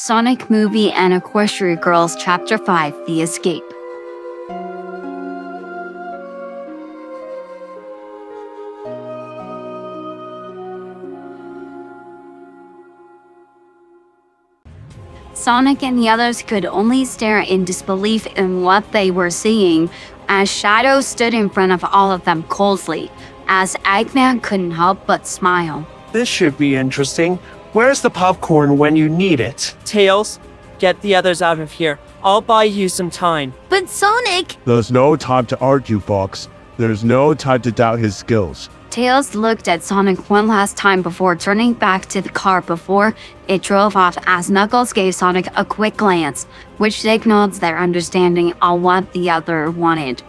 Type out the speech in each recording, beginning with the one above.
Sonic Movie and Equestria Girls Chapter 5 The Escape. Sonic and the others could only stare in disbelief in what they were seeing as Shadow stood in front of all of them coldly, as Eggman couldn't help but smile. This should be interesting. Where's the popcorn when you need it? Tails, get the others out of here. I'll buy you some time. But Sonic! There's no time to argue, Fox. There's no time to doubt his skills. Tails looked at Sonic one last time before turning back to the car before it drove off as Knuckles gave Sonic a quick glance, which signaled their understanding on what the other wanted.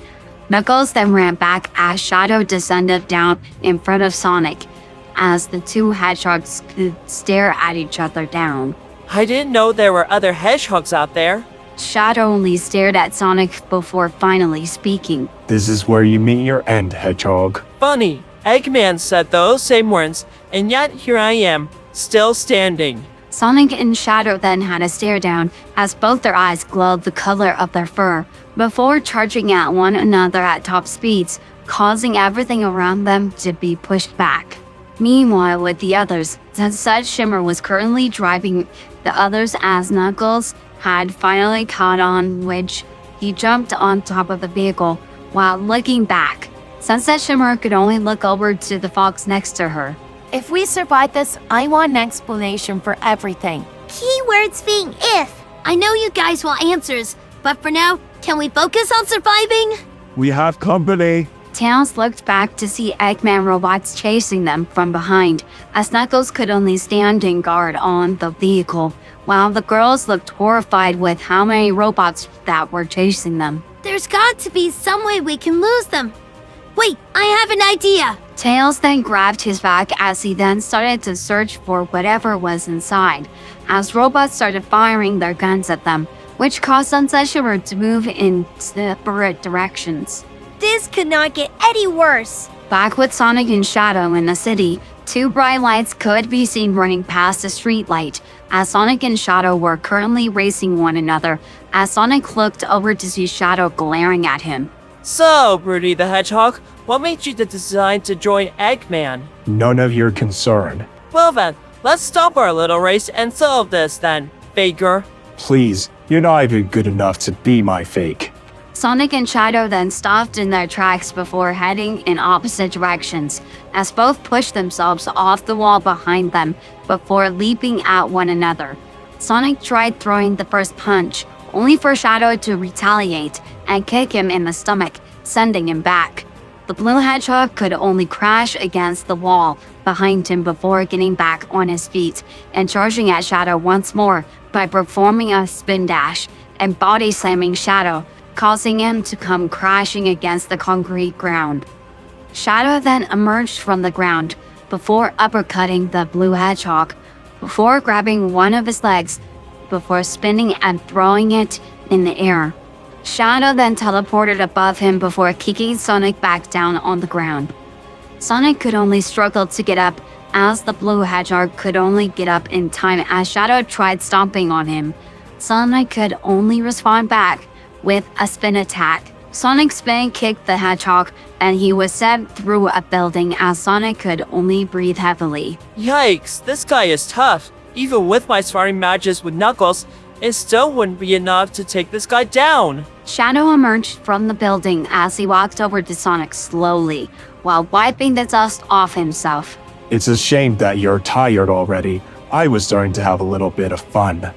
Knuckles then ran back as Shadow descended down in front of Sonic, as the two hedgehogs could stare at each other down. I didn't know there were other hedgehogs out there. Shadow only stared at Sonic before finally speaking. This is where you meet your end, Hedgehog. Funny, Eggman said those same words, and yet here I am, still standing. Sonic and Shadow then had a stare down as both their eyes glowed the color of their fur, before charging at one another at top speeds, causing everything around them to be pushed back. Meanwhile, with the others, Sunset Shimmer was currently driving the others as Knuckles had finally caught on, which he jumped on top of the vehicle while looking back. Sunset Shimmer could only look over to the fox next to her. If we survive this, I want an explanation for everything. Keywords being if. I know you guys want answers, but for now, can we focus on surviving? We have company. Tails looked back to see Eggman robots chasing them from behind, as Knuckles could only stand in guard on the vehicle, while the girls looked horrified with how many robots that were chasing them. There's got to be some way we can lose them. Wait, I have an idea. Tails then grabbed his bag as he then started to search for whatever was inside, as robots started firing their guns at them, which caused Sunset Shimmer to move in separate directions. This could not get any worse. Back with Sonic and Shadow in the city, two bright lights could be seen running past a street light, as Sonic and Shadow were currently racing one another, as Sonic looked over to see Shadow glaring at him. So, Rudy the Hedgehog, what made you decide to join Eggman? None of your concern. Well then, let's stop our little race and solve this then, Faker. Please, you're not even good enough to be my fake. Sonic and Shadow then stopped in their tracks before heading in opposite directions, as both pushed themselves off the wall behind them before leaping at one another. Sonic tried throwing the first punch, only for Shadow to retaliate and kick him in the stomach, sending him back. The blue hedgehog could only crash against the wall behind him before getting back on his feet and charging at Shadow once more by performing a spin dash and body slamming Shadow, causing him to come crashing against the concrete ground. Shadow then emerged from the ground before uppercutting the blue hedgehog, before grabbing one of his legs, before spinning and throwing it in the air. Shadow then teleported above him before kicking Sonic back down on the ground. Sonic could only struggle to get up, as the blue hedgehog could only get up in time as Shadow tried stomping on him. Sonic could only respond back with a spin attack. Sonic spin kicked the hedgehog, and he was sent through a building as Sonic could only breathe heavily. Yikes, this guy is tough. Even with my sparring matches with Knuckles, it still wouldn't be enough to take this guy down. Shadow emerged from the building as he walked over to Sonic slowly, while wiping the dust off himself. It's a shame that you're tired already. I was starting to have a little bit of fun.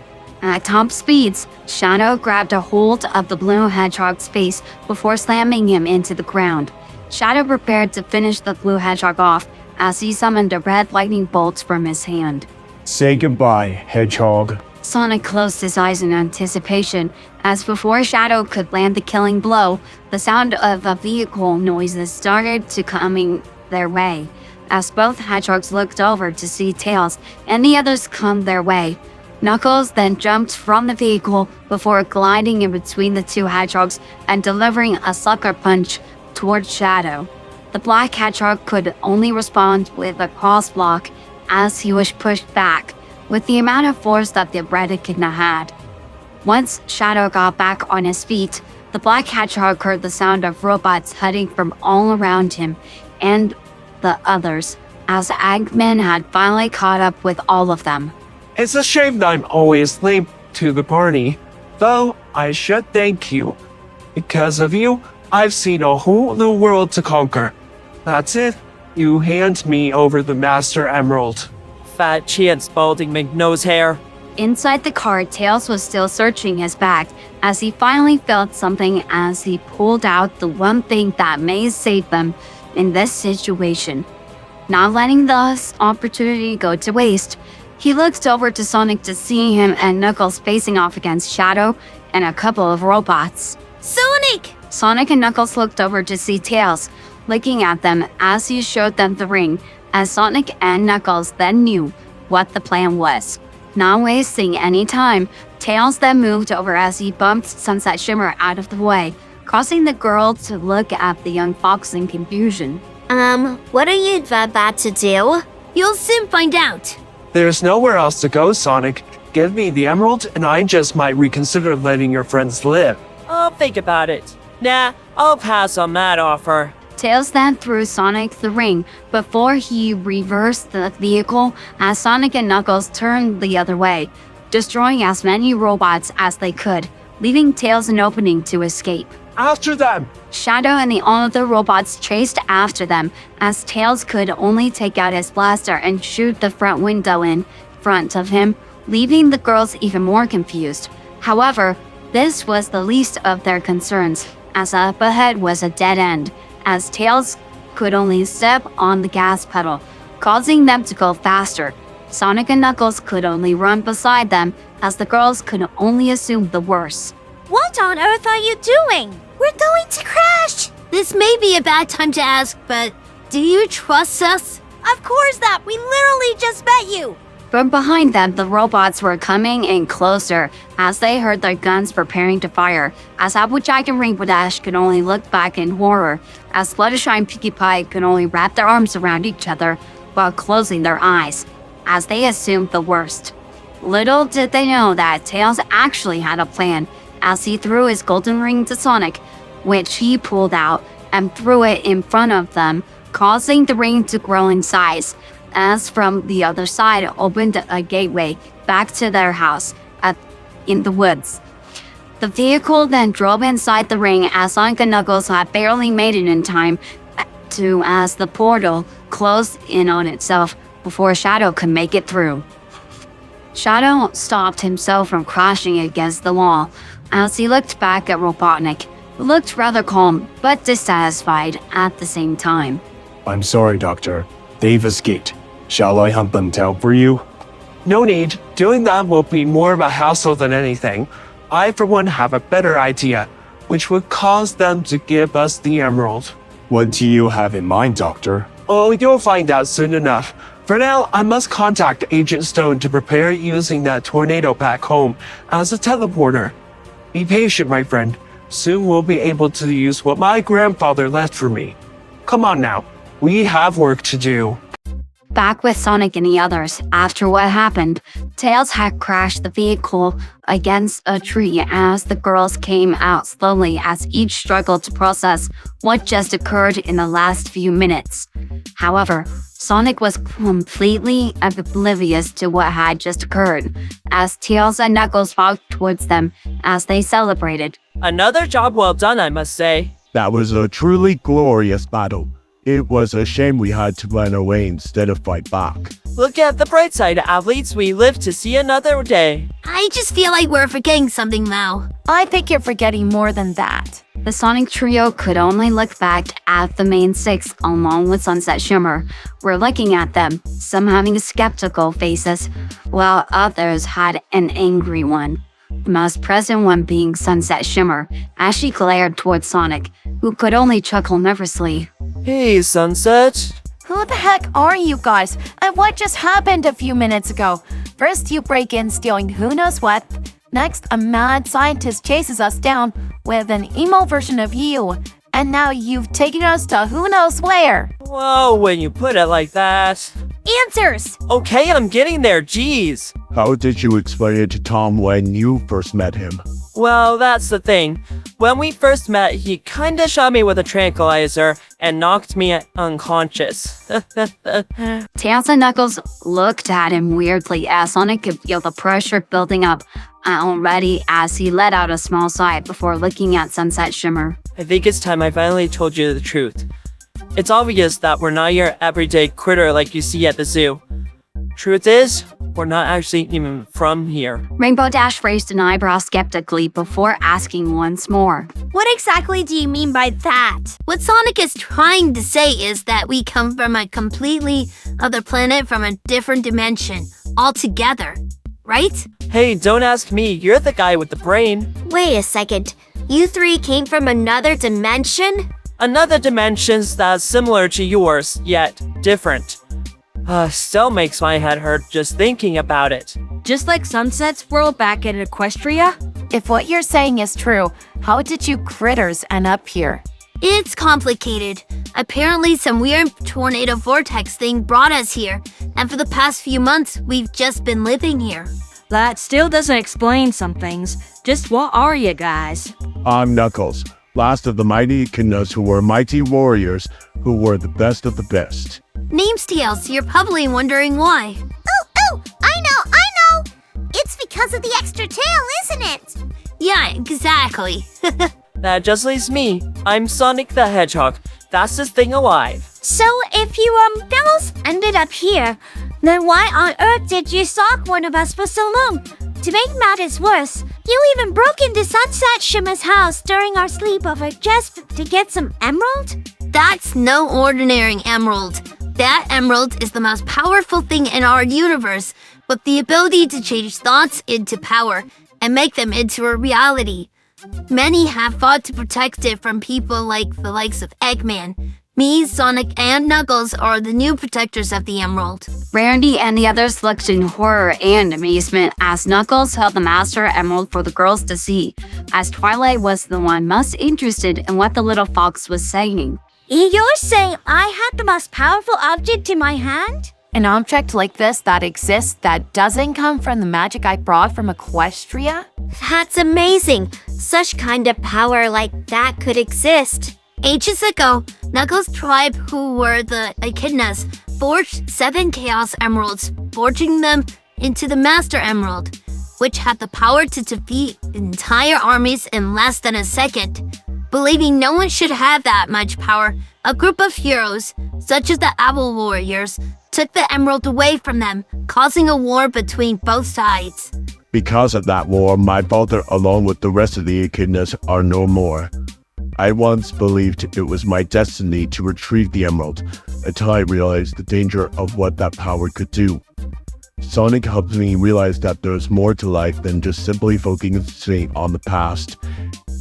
At top speeds, Shadow grabbed a hold of the blue hedgehog's face before slamming him into the ground. Shadow prepared to finish the blue hedgehog off as he summoned a red lightning bolt from his hand. Say goodbye, Hedgehog. Sonic closed his eyes in anticipation, as before Shadow could land the killing blow, the sound of a vehicle noises started to coming their way, as both hedgehogs looked over to see Tails and the others come their way. Knuckles then jumped from the vehicle before gliding in between the two hedgehogs and delivering a sucker punch towards Shadow. The black hedgehog could only respond with a cross block as he was pushed back, with the amount of force that the red echidna had. Once Shadow got back on his feet, the Black Hedgehog heard the sound of robots heading from all around him and the others, as Eggman had finally caught up with all of them. It's a shame that I'm always late to the party, though I should thank you. Because of you, I've seen a whole new world to conquer. That's it. You hand me over the Master Emerald. Fat Chance balding McNose hair. Inside the car, Tails was still searching his bag as he finally felt something as he pulled out the one thing that may save them in this situation. Not letting this opportunity go to waste, he looked over to Sonic to see him and Knuckles facing off against Shadow and a couple of robots. Sonic! Sonic and Knuckles looked over to see Tails, looking at them as he showed them the ring, as Sonic and Knuckles then knew what the plan was. Not wasting any time, Tails then moved over as he bumped Sunset Shimmer out of the way, causing the girl to look at the young fox in confusion. What are you about to do? You'll soon find out. There's nowhere else to go, Sonic. Give me the emerald, and I just might reconsider letting your friends live. I'll think about it. Nah, I'll pass on that offer. Tails then threw Sonic the ring before he reversed the vehicle as Sonic and Knuckles turned the other way, destroying as many robots as they could, leaving Tails an opening to escape. After them! Shadow and the other robots chased after them as Tails could only take out his blaster and shoot the front window in front of him, leaving the girls even more confused. However, this was the least of their concerns, as up ahead was a dead end, as Tails could only step on the gas pedal, causing them to go faster. Sonic and Knuckles could only run beside them, as the girls could only assume the worst. What on earth are you doing? We're going to crash! This may be a bad time to ask, but do you trust us? Of course not! We literally just met you! From behind them, the robots were coming in closer as they heard their guns preparing to fire, as Applejack and Rainbow Dash could only look back in horror, as Fluttershy and Pinkie Pie could only wrap their arms around each other while closing their eyes, as they assumed the worst. Little did they know that Tails actually had a plan, as he threw his golden ring to Sonic, which he pulled out and threw it in front of them, causing the ring to grow in size, as from the other side opened a gateway back to their house in the woods. The vehicle then drove inside the ring as Sonic and Knuckles had barely made it in time as the portal closed in on itself before Shadow could make it through. Shadow stopped himself from crashing against the wall as he looked back at Robotnik, who looked rather calm but dissatisfied at the same time. I'm sorry, Doctor. They've escaped. Shall I hunt them down for you? No need. Doing that will be more of a hassle than anything. I, for one, have a better idea, which would cause them to give us the emerald. What do you have in mind, Doctor? Oh, you'll find out soon enough. For now, I must contact Agent Stone to prepare using that tornado back home as a teleporter. Be patient, my friend. Soon we'll be able to use what my grandfather left for me. Come on now. We have work to do. Back with Sonic and the others, after what happened, Tails had crashed the vehicle against a tree as the girls came out slowly as each struggled to process what just occurred in the last few minutes. However, Sonic was completely oblivious to what had just occurred, as Tails and Knuckles walked towards them as they celebrated. Another job well done, I must say. That was a truly glorious battle. It was a shame we had to run away instead of fight back. Look at the bright side, athletes. We live to see another day. I just feel like we're forgetting something now. I think you're forgetting more than that. The Sonic trio could only look back at the main six along with Sunset Shimmer. We're looking at them, some having skeptical faces, while others had an angry one. The most present one being Sunset Shimmer, as she glared towards Sonic, who could only chuckle nervously. Hey, Sunset. Who the heck are you guys? And what just happened a few minutes ago? First you break in stealing who knows what. Next, a mad scientist chases us down with an emo version of you. And now you've taken us to who knows where. Well, when you put it like that. answers! Okay, I'm getting there, jeez. How did you explain it to Tom when you first met him? Well, that's the thing. When we first met, he kinda shot me with a tranquilizer and knocked me unconscious. Tails and Knuckles looked at him weirdly as Sonic could feel the pressure building up already as he let out a small sigh before looking at Sunset Shimmer. I think it's time I finally told you the truth. It's obvious that we're not your everyday critter like you see at the zoo. Truth is, we're not actually even from here. Rainbow Dash raised an eyebrow skeptically before asking once more. What exactly do you mean by that? What Sonic is trying to say is that we come from a completely other planet from a different dimension altogether, right? Hey, don't ask me, you're the guy with the brain. Wait a second. You three came from another dimension? Another dimensions that's similar to yours, yet different. Still makes my head hurt just thinking about it. Just like Sunset's world back at Equestria? If what you're saying is true, how did you critters end up here? It's complicated. Apparently some weird tornado vortex thing brought us here, and for the past few months, we've just been living here. That still doesn't explain some things. Just what are you guys? I'm Knuckles, last of the mighty echidnas who were mighty warriors who were the best of the best. Name's Tails, you're probably wondering why. Oh, I know! It's because of the extra tail, isn't it? Yeah, exactly. That just leaves me. I'm Sonic the Hedgehog, fastest thing alive. So if you, fellows ended up here, then why on earth did you stalk one of us for so long? To make matters worse, you even broke into Sunset Shimmer's house during our sleepover just to get some emerald? That's no ordinary emerald. That emerald is the most powerful thing in our universe, with the ability to change thoughts into power and make them into a reality. Many have fought to protect it from people like the likes of Eggman. Me, Sonic, and Knuckles are the new protectors of the emerald. Randy and the others looked in horror and amazement as Knuckles held the Master Emerald for the girls to see, as Twilight was the one most interested in what the little fox was saying. You're saying I had the most powerful object in my hand? An object like this that exists that doesn't come from the magic I brought from Equestria? That's amazing. Such kind of power like that could exist. Ages ago, Knuckles' tribe, who were the Echidnas, forged 7 Chaos Emeralds, forging them into the Master Emerald, which had the power to defeat entire armies in less than a second. Believing no one should have that much power, a group of heroes, such as the Owl Warriors, took the emerald away from them, causing a war between both sides. Because of that war, my father, along with the rest of the echidnas, are no more. I once believed it was my destiny to retrieve the emerald, until I realized the danger of what that power could do. Sonic helped me realize that there's more to life than just simply focusing on the past.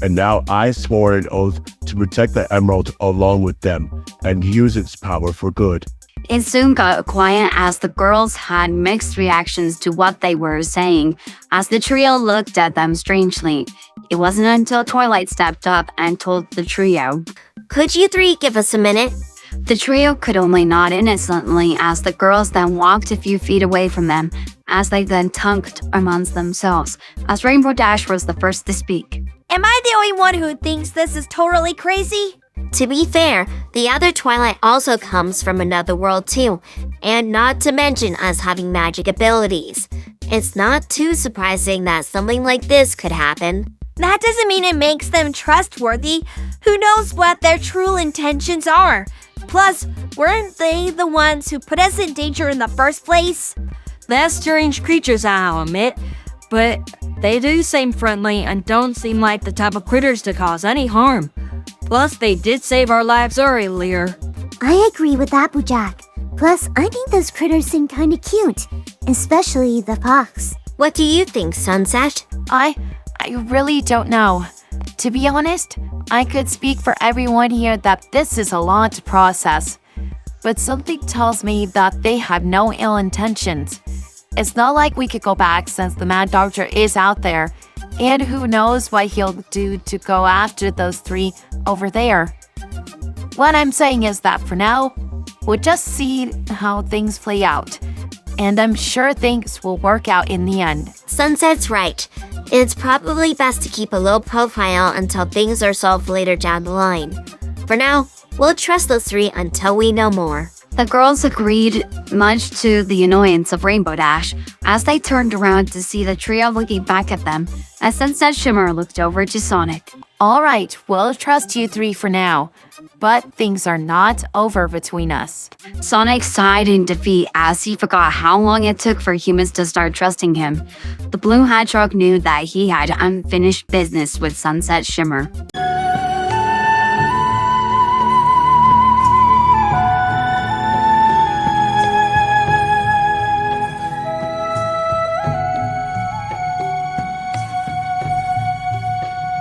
And now I swore an oath to protect the emerald along with them, and use its power for good. It soon got quiet as the girls had mixed reactions to what they were saying, as the trio looked at them strangely. It wasn't until Twilight stepped up and told the trio. Could you three give us a minute? The trio could only nod innocently as the girls then walked a few feet away from them, as they then talked amongst themselves, as Rainbow Dash was the first to speak. Am I the only one who thinks this is totally crazy? To be fair, the other Twilight also comes from another world too, and not to mention us having magic abilities. It's not too surprising that something like this could happen. That doesn't mean it makes them trustworthy. Who knows what their true intentions are? Plus, weren't they the ones who put us in danger in the first place? They're strange creatures, I'll admit, but they do seem friendly and don't seem like the type of critters to cause any harm. Plus, they did save our lives earlier. I agree with Applejack. Plus, I think those critters seem kinda cute, especially the fox. What do you think, Sunset? I really don't know. To be honest, I could speak for everyone here that this is a lot to process. But something tells me that they have no ill intentions. It's not like we could go back since the Mad Doctor is out there. And who knows what he'll do to go after those 3 over there. What I'm saying is that for now, We'll just see how things play out. And I'm sure things will work out in the end. Sunset's right. It's probably best to keep a low profile until things are solved later down the line. For now, we'll trust those three until we know more. The girls agreed, much to the annoyance of Rainbow Dash, as they turned around to see the trio looking back at them, as Sunset Shimmer looked over to Sonic. Alright, we'll trust you three for now. But things are not over between us. Sonic sighed in defeat as he forgot how long it took for humans to start trusting him. The Blue Hedgehog knew that he had unfinished business with Sunset Shimmer.